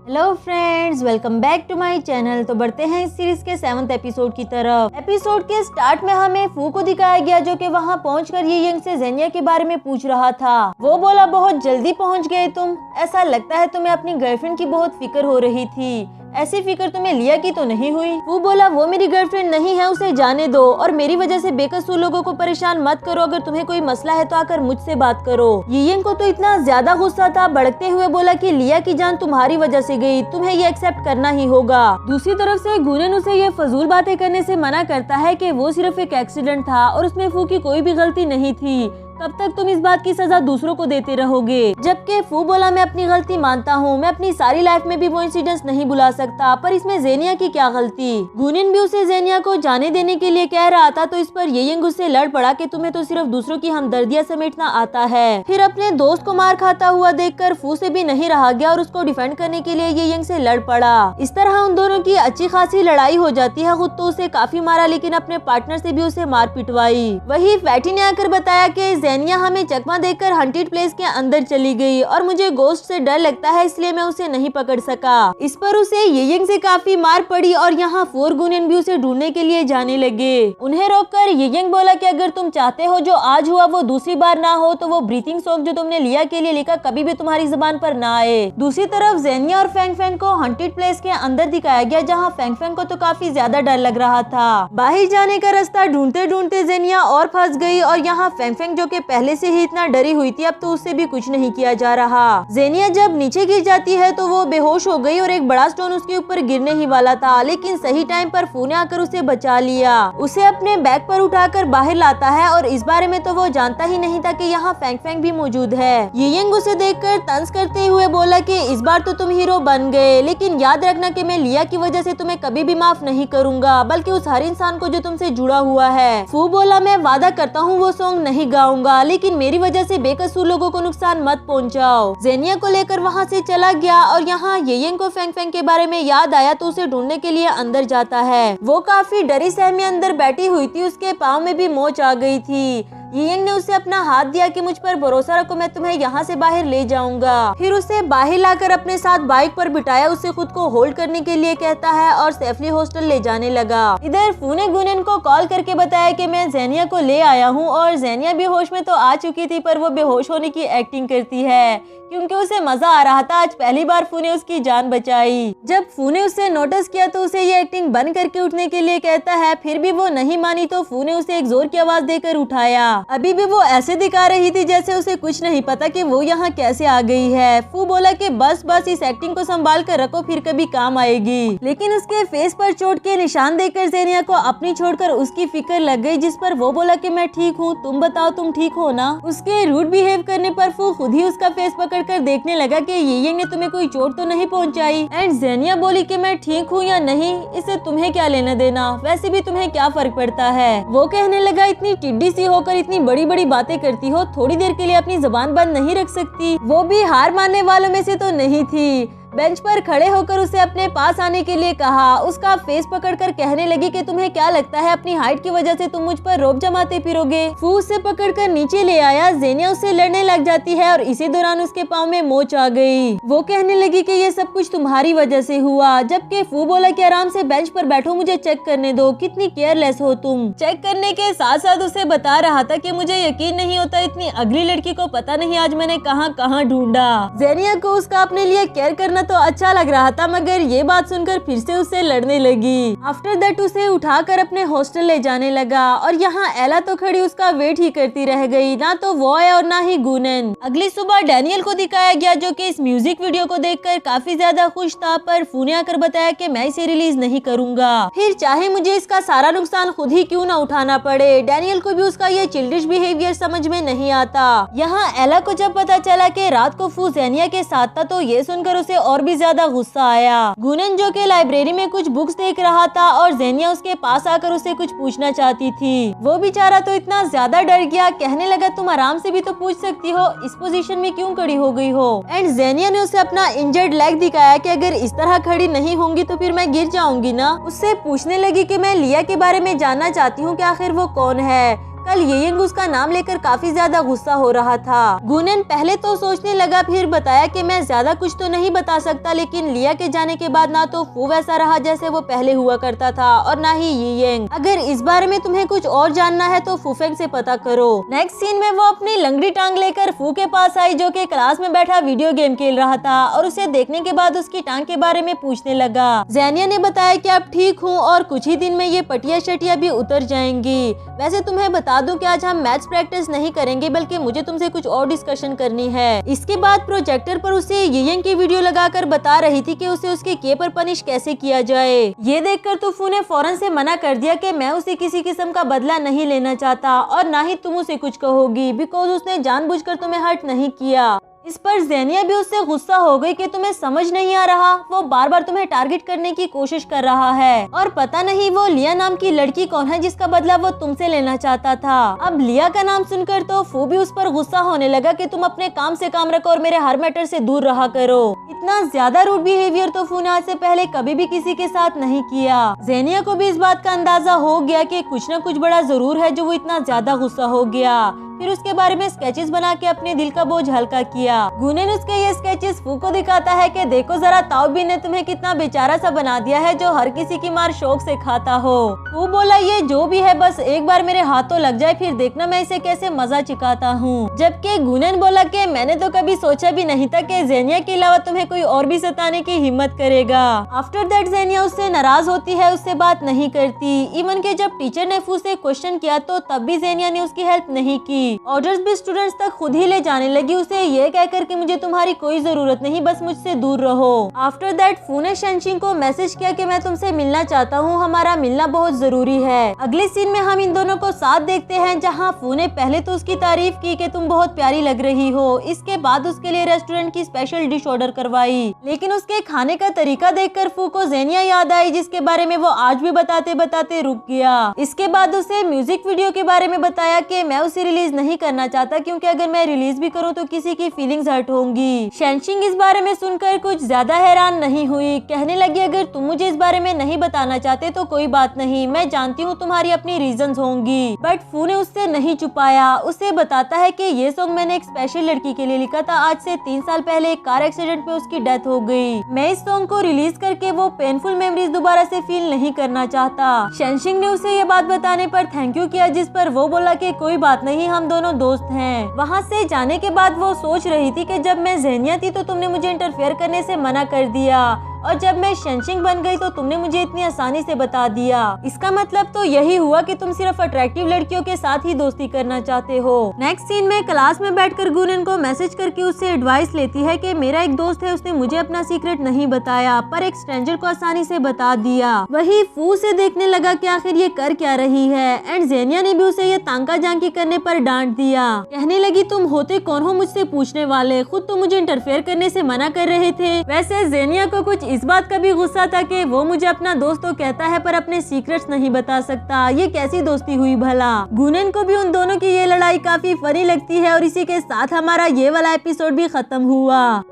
Hello friends, welcome back to my channel. तो बढ़ते हैं इस सीरीज के 7th एपिसोड की तरफ। एपिसोड के स्टार्ट में हमें फू को दिखाया गया जो कि वहां पहुंचकर ये यंग से जेनिया के बारे में पूछ रहा था। वो बोला, बहुत जल्दी पहुंच गए तुम, ऐसा लगता है तुम्हें अपनी गर्लफ्रेंड की बहुत फिक्र हो रही थी। ऐसी फिक्र तुम्हें लिया की तो नहीं हुई? वो बोला, वो मेरी गर्लफ्रेंड नहीं है, उसे जाने दो और मेरी वजह से बेकसूर लोगों को परेशान मत करो। अगर तुम्हें कोई मसला है तो आकर मुझसे बात करो। यियंग को तो इतना ज्यादा गुस्सा था, भड़कते हुए बोला कि लिया की जान तुम्हारी वजह से गई, तुम्हें ये एक्सेप्ट करना ही होगा। दूसरी तरफ से गुनेन उसे ये फजूल बातें करने से मना करता है कि वो सिर्फ एक एक्सीडेंट था और उसमें फू की कोई भी गलती नहीं थी। कब तक तुम इस बात की सजा दूसरों को देते रहोगे? जबकि फू बोला, मैं अपनी गलती मानता हूँ, मैं अपनी सारी लाइफ में भी वो इंसिडेंट्स नहीं भुला सकता, पर इसमें जेनिया की क्या गलती? गुनिन भी उसे जेनिया को जाने देने के लिए कह रहा था, तो इस पर येयंग उससे लड़ पड़ा कि तुम्हें तो सिर्फ दूसरों की हमदर्दियां समेटना आता है। फिर अपने दोस्त को मार खाता हुआ देखकर फू से भी नहीं रहा गया और उसको डिफेंड करने के लिए येयंग से लड़ पड़ा। इस तरह उन दोनों की अच्छी खासी लड़ाई हो जाती है। खुद तो उसे काफी मारा, लेकिन अपने पार्टनर से भी उसे मार पिटवाई। वही फैटी ने आकर बताया कि जेनिया हमें चकमा देकर हंटेड प्लेस के अंदर चली गई और मुझे गोस्ट से डर लगता है, इसलिए मैं उसे नहीं पकड़ सका। इस पर उसे येयंग से काफी मार पड़ी और यहाँ फोर गुनेन भी उसे ढूंढने के लिए जाने लगे। उन्हें रोककर येयंग बोला कि अगर तुम चाहते हो जो आज हुआ वो दूसरी बार ना हो, तो वो ब्रीथिंग सॉन्ग जो तुमने लिया के लिए लिखा कभी भी तुम्हारी जुबान पर ना आए। दूसरी तरफ जेनिया और फेंग फेंग को हंटेड प्लेस के अंदर दिखाया गया, जहाँ फेंग फेंग को तो काफी ज्यादा डर लग रहा था। बाहर जाने का रास्ता ढूंढते ढूंढते जेनिया और फंस गई और यहाँ फेंग फेंग जो कि पहले से ही इतना डरी हुई थी, अब तो उससे भी कुछ नहीं किया जा रहा। जेनिया जब नीचे गिर जाती है तो वो बेहोश हो गई और एक बड़ा स्टोन उसके ऊपर गिरने ही वाला था, लेकिन सही टाइम पर फू ने आकर उसे बचा लिया। उसे अपने बैग पर उठाकर बाहर लाता है और इस बारे में तो वो जानता ही नहीं था कि यहाँ फेंग फेंग भी मौजूद है। येयंग उसे देखकर तंज करते हुए बोला कि इस बार तो तुम हीरो बन गए, लेकिन याद रखना कि मैं लिया की वजह से तुम्हें कभी भी माफ नहीं करूंगा, बल्कि उस हर इंसान को जो तुमसे जुड़ा हुआ है। फू बोला, मैं वादा करता हूँ वो सॉन्ग नहीं गाऊंगा, लेकिन मेरी वजह से बेकसूर लोगों को नुकसान मत पहुंचाओ। जेनिया को लेकर वहां से चला गया और यहाँ येयंग को फेंग फेंग के बारे में याद आया तो उसे ढूंढने के लिए अंदर जाता है। वो काफी डरी सहमी अंदर बैठी हुई थी, उसके पाँव में भी मोच आ गई थी। येयंग ने उसे अपना हाथ दिया कि मुझ पर भरोसा रखो, मैं तुम्हें यहाँ से बाहर ले जाऊंगा। फिर उसे बाहर लाकर अपने साथ बाइक पर बिठाया, उसे खुद को होल्ड करने के लिए कहता है और सेफली हॉस्टल ले जाने लगा। इधर फू ने गुनेन को कॉल करके बताया कि मैं जेनिया को ले आया हूँ और जेनिया बेहोश में तो आ चुकी थी, पर वो बेहोश होने की एक्टिंग करती है क्योंकि उसे मजा आ रहा था। आज पहली बार फू ने उसकी जान बचाई। जब फू ने उसे नोटिस किया तो उसे ये एक्टिंग बंद करके उठने के लिए कहता है, फिर भी वो नहीं मानी तो फू ने उसे एक जोर की आवाज देकर उठाया। अभी भी वो ऐसे दिखा रही थी जैसे उसे कुछ नहीं पता कि वो यहाँ कैसे आ गई है। फू बोला कि बस इस एक्टिंग को संभाल कर रखो, फिर कभी काम आएगी। लेकिन उसके फेस पर चोट के निशान देखकर जेनिया को अपनी छोड़कर उसकी फिक्र लग गई, जिस पर वो बोला कि मैं ठीक हूँ, तुम बताओ तुम ठीक हो ना। उसके रूड बिहेव करने पर फू खुद ही उसका फेस पकड़ कर देखने लगा कि येयंग ने तुम्हें कोई चोट तो नहीं पहुंचाई। एंड जेनिया बोली कि मैं ठीक हूँ या नहीं इससे तुम्हें क्या लेना देना, वैसे भी तुम्हें क्या फर्क पड़ता है। वो कहने लगा, इतनी टिड्डी सी होकर इतनी बड़ी बड़ी बातें करती हो, थोड़ी देर के लिए अपनी जुबान बंद नहीं रख सकती? वो भी हार मानने वालों में से तो नहीं थी। बेंच पर खड़े होकर उसे अपने पास आने के लिए कहा। उसका फेस पकड़कर कहने लगी कि तुम्हें क्या लगता है अपनी हाइट की वजह से तुम मुझ पर रोब जमाते फिरोगे? फू उसे पकड़कर नीचे ले आया। जेनिया उससे लड़ने लग जाती है और इसी दौरान उसके पाँव में मोच आ गई। वो कहने लगी कि ये सब कुछ तुम्हारी वजह से हुआ, जबकि फू बोला कि आराम से बेंच पर बैठो, मुझे चेक करने दो, कितनी केयरलेस हो तुम। चेक करने के साथ साथ उसे बता रहा था कि मुझे यकीन नहीं होता, इतनी अगली लड़की को पता नहीं आज मैंने कहां कहां ढूंढा। जेनिया को उसका अपने लिए केयर करना तो अच्छा लग रहा था, मगर ये बात सुनकर फिर से उससे लड़ने लगी। आफ्टर दैट उसे उठाकर अपने हॉस्टल ले जाने लगा और यहाँ एला तो खड़ी उसका वेट ही करती रह गई। ना तो वो आया और ना ही गुनेन। अगली सुबह डैनियल को दिखाया गया जो कि इस म्यूजिक वीडियो को देखकर काफी ज्यादा खुश था, पर फू ने आकर बताया कि मैं इसे रिलीज नहीं करूंगा, फिर चाहे मुझे इसका सारा नुकसान खुद ही क्यों ना उठाना पड़े। डैनियल को भी उसका ये चिल्डिश बिहेवियर समझ में नहीं आता। यहाँ एला को जब पता चला कि रात को फू जेनिया के साथ था तो ये सुनकर उसे और भी ज्यादा गुस्सा आया। गुनेन जो कि लाइब्रेरी में कुछ बुक्स देख रहा था और जेनिया उसके पास आकर उसे कुछ पूछना चाहती थी। वो बेचारा तो इतना ज्यादा डर गया, कहने लगा तुम आराम से भी तो पूछ सकती हो, इस पोजीशन में क्यों खड़ी हो गई हो। एंड जेनिया ने उसे अपना इंजर्ड लेग दिखाया कि अगर इस तरह खड़ी नहीं होंगी तो फिर मैं गिर जाऊंगी ना। उससे पूछने लगी कि मैं लिया के बारे में जानना चाहती हूँ कि आखिर वो कौन है। कल येयंग उसका नाम लेकर काफी ज्यादा गुस्सा हो रहा था। गुनेन पहले तो सोचने लगा, फिर बताया कि मैं ज्यादा कुछ तो नहीं बता सकता, लेकिन लिया के जाने के बाद ना तो फू वैसा रहा जैसे वो पहले हुआ करता था और ना ही येयंग। अगर इस बारे में तुम्हें कुछ और जानना है तो फूफेंग से पता करो। नेक्स्ट सीन में वो अपनी लंगड़ी टांग लेकर फू के पास आई, जो कि क्लास में बैठा वीडियो गेम खेल रहा था, और उसे देखने के बाद उसकी टांग के बारे में पूछने लगा। ज़ेनिया ने बताया कि अब ठीक हूँ और कुछ ही दिन में ये पटिया शटिया भी उतर जाएंगी। वैसे तुम्हें बता दूं कि आज हम मैथ्स प्रैक्टिस नहीं करेंगे, बल्कि मुझे तुमसे कुछ और डिस्कशन करनी है। इसके बाद प्रोजेक्टर पर उसे येयंग की वीडियो लगाकर बता रही थी कि उसे उसके के पर पनिश कैसे किया जाए। ये देखकर तो फू ने फौरन से मना कर दिया कि मैं उसे किसी किस्म का बदला नहीं लेना चाहता और ना ही तुम उसे कुछ कहोगी, बिकॉज उसने जानबूझकर तुम्हें हर्ट नहीं किया। इस पर ज़ेनिया भी उससे गुस्सा हो गई कि तुम्हें समझ नहीं आ रहा, वो बार बार तुम्हें टारगेट करने की कोशिश कर रहा है और पता नहीं वो लिया नाम की लड़की कौन है जिसका बदला वो तुमसे लेना चाहता था। अब लिया का नाम सुनकर तो फू भी उस पर गुस्सा होने लगा कि तुम अपने काम से काम रखो और मेरे हर मैटर से दूर रहा करो। इतना ज्यादा रूड बिहेवियर तो फू ने आज से पहले कभी भी किसी के साथ नहीं किया। ज़ेनिया को भी इस बात का अंदाजा हो गया कि कुछ न कुछ बड़ा जरूर है जो वो इतना ज्यादा गुस्सा हो गया। फिर उसके बारे में स्केचेस बना के अपने दिल का बोझ हल्का किया। गुनेन उसके ये स्केचेस फू को दिखाता है कि देखो जरा ताओबीन ने तुम्हें कितना बेचारा सा बना दिया है जो हर किसी की मार शौक से खाता हो। फू बोला ये जो भी है बस एक बार मेरे हाथों लग जाए, फिर देखना मैं इसे कैसे मजा चिकाता हूँ। जबकि गुनेन बोला कि मैंने तो कभी सोचा भी नहीं था कि ज़ेनिया के अलावा तुम्हें कोई और भी सताने की हिम्मत करेगा। आफ्टर दैट ज़ेनिया उससे नाराज होती है, उससे बात नहीं करती। इवन के जब टीचर ने फू से क्वेश्चन किया तो तब भी ज़ेनिया ने उसकी हेल्प नहीं की। ऑर्डर्स भी स्टूडेंट्स तक खुद ही ले जाने लगी, उसे ये कहकर कि मुझे तुम्हारी कोई जरूरत नहीं, बस मुझसे दूर रहो। आफ्टर दैट फू ने शेनशिंग को मैसेज किया कि मैं तुमसे मिलना चाहता हूँ, हमारा मिलना बहुत जरूरी है। अगले सीन में हम इन दोनों को साथ देखते हैं, जहाँ फू ने पहले तो उसकी तारीफ की कि तुम बहुत प्यारी लग रही हो। इसके बाद उसके लिए रेस्टोरेंट की स्पेशल डिश ऑर्डर करवाई, लेकिन उसके खाने का तरीका देखकर फू को ज़ेनिया याद आई, जिसके बारे में वो आज भी बताते बताते रुक गया। इसके बाद उसे म्यूजिक वीडियो के बारे में बताया कि मैं उसे रिलीज नहीं करना चाहता, क्योंकि अगर मैं रिलीज भी करूं तो किसी की फीलिंग्स हर्ट होंगी। शेनशिंग इस बारे में सुनकर कुछ ज्यादा हैरान नहीं हुई, कहने लगी अगर तुम मुझे इस बारे में नहीं बताना चाहते तो कोई बात नहीं, मैं जानती हूँ तुम्हारी अपनी रीजंस होंगी। बट फू ने उससे नहीं छुपाया, उसे बताता है कि ये सॉन्ग मैंने एक स्पेशल लड़की के लिए लिखा था, आज से 3 साल पहले एक कार एक्सीडेंट में उसकी डेथ हो गई। मैं इस सॉन्ग को रिलीज करके वो पेनफुल मेमोरीज दोबारा से फील नहीं करना चाहता। शेनशिंग ने उसे ये बात बताने पर थैंक यू किया, जिस पर वो बोला कि कोई बात नहीं, हम दोनों दोस्त हैं। वहाँ से जाने के बाद वो सोच रही थी कि जब मैं ज़ेनिया थी तो तुमने मुझे इंटरफेयर करने से मना कर दिया, और जब मैं शेनशिंग बन गई तो तुमने मुझे इतनी आसानी से बता दिया। इसका मतलब तो यही हुआ कि तुम सिर्फ अट्रैक्टिव लड़कियों के साथ ही दोस्ती करना चाहते हो। नेक्स्ट सीन में क्लास में बैठकर गुनेन को मैसेज करके उससे एडवाइस लेती है कि मेरा एक दोस्त है, उसने मुझे अपना सीक्रेट नहीं बताया पर एक स्ट्रेंजर को आसानी से बता दिया। वही फू से देखने लगा कि आखिर ये कर क्या रही है, एंड ज़ेनिया ने भी उसे ये तांका झांकी करने पर डांट दिया। कहने लगी तुम होते कौन हो मुझसे पूछने वाले, खुद तो मुझे इंटरफेयर करने से मना कर रहे थे। वैसे ज़ेनिया को कुछ इस बात का भी गुस्सा था कि वो मुझे अपना दोस्त तो कहता है पर अपने सीक्रेट्स नहीं बता सकता, ये कैसी दोस्ती हुई भला। गुनेन को भी उन दोनों की ये लड़ाई काफी फनी लगती है और इसी के साथ हमारा ये वाला एपिसोड भी खत्म हुआ।